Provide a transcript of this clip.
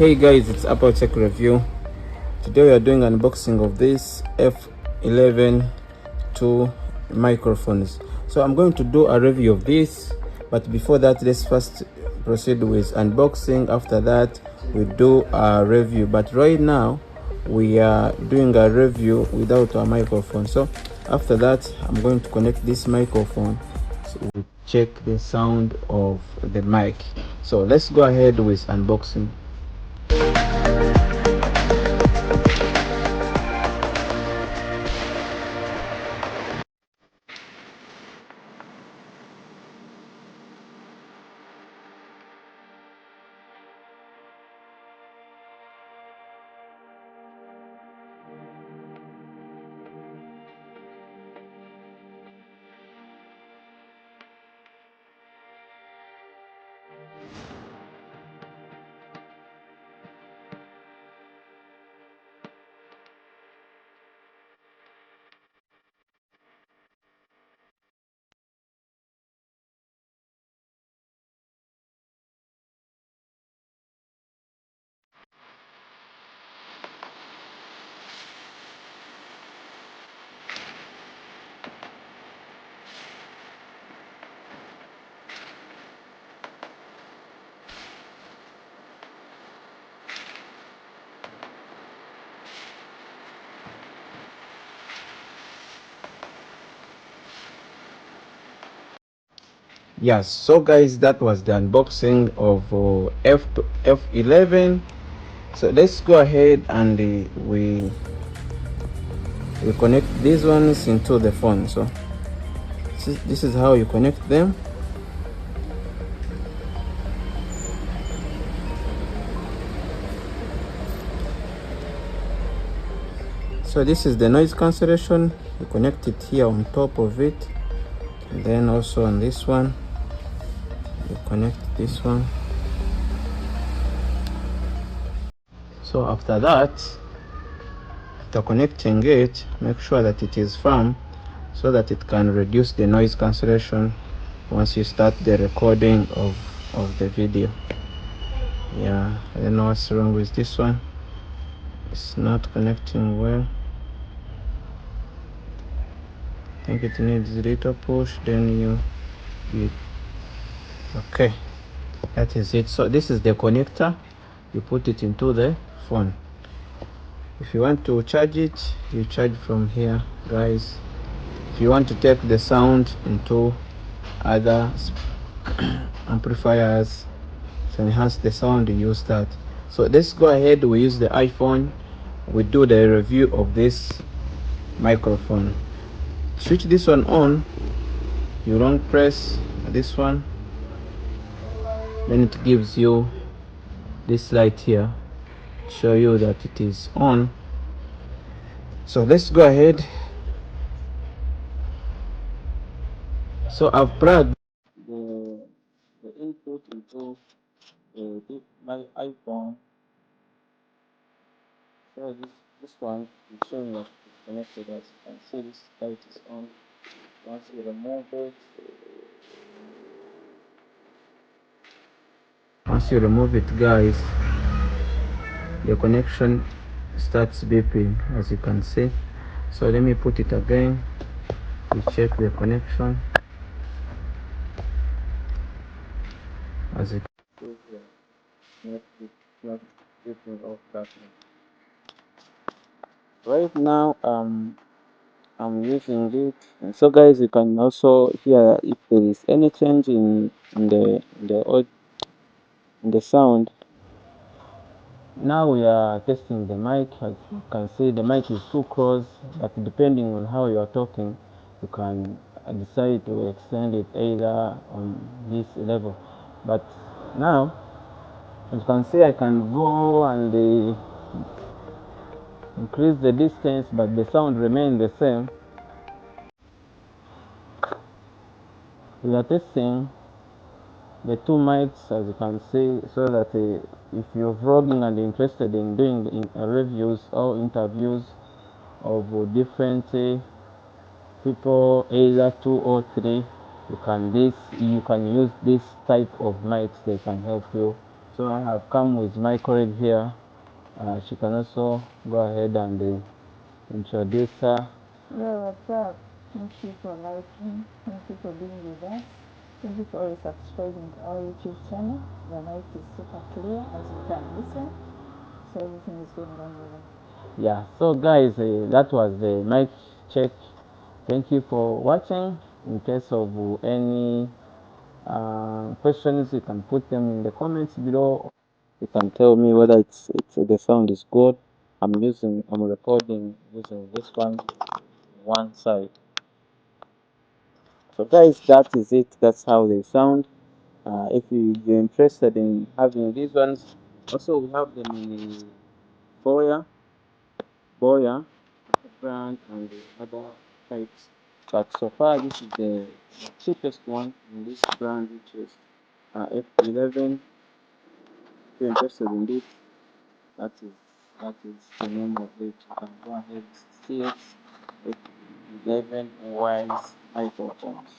Hey guys, it's Apple Tech Review. Today we are doing an unboxing of this F11 two microphones. So I'm going to do a review of this, but before that let's first proceed with unboxing. After that we do a review, but right now we are doing a review without a microphone. So after that I'm going to connect this microphone so we check the sound of the mic. So let's go ahead with unboxing. Yes, so guys, that was the unboxing of F11. So let's go ahead and we connect these ones into the phone. So this is how you connect them. So this is the noise cancellation. You connect it here on top of it, and then also on this one you connect this one. So after that, after connecting it, make sure that it is firm so that it can reduce the noise cancellation once you start the recording of the video. Yeah, I don't know what's wrong with this one. It's not connecting well. I think it needs a little push, then you okay, that is it. So this is the connector. You put it into the phone. If you want to charge it, you charge from here, guys. If you want to take the sound into other amplifiers to enhance the sound, you use that. So let's go ahead, we use the iPhone. We do the review of this microphone. Switch this one on, you long press this one, then it gives you this light here to show you that it is on. So let's go ahead. So I've plugged the input into my iPhone. So this one is showing that it's connected. As you can see, this light is on. Once you remove it, guys, the connection starts beeping, as you can see. So let me put it again. We check the connection. As you can see, it's not beeping off that one. Right now I'm using it. And so guys, you can also hear if there is any change in the sound. Now we are testing the mic. As you can see, the mic is too close, but depending on how you are talking, you can decide to extend it either on this level. But now, as you can see, I can go and increase the distance, but the sound remains the same. We are testing the two mics, as you can see, so that if you're vlogging and interested in doing reviews or interviews of different people, either 2 or 3, you can use this type of mics. They can help you. So I have come with my colleague here. She can also go ahead and introduce her. Hello, what's up? Thank you for liking. Thank you for being with us. Thank you for subscribing to our YouTube channel. The mic is super clear as you can listen. So everything is going on well. Yeah, so guys, that was the mic check. Thank you for watching. In case of any questions, you can put them in the comments below. You can tell me whether it's the sound is good. I'm recording using this one side. So guys, that is it. That's how they sound. If you're interested in having these ones, also we have them in Boya brand and the other types. But so far, this is the cheapest one in this brand, which is F11. If you're interested in this, that is the name of it. You can go ahead, see it. F11 wise microphones.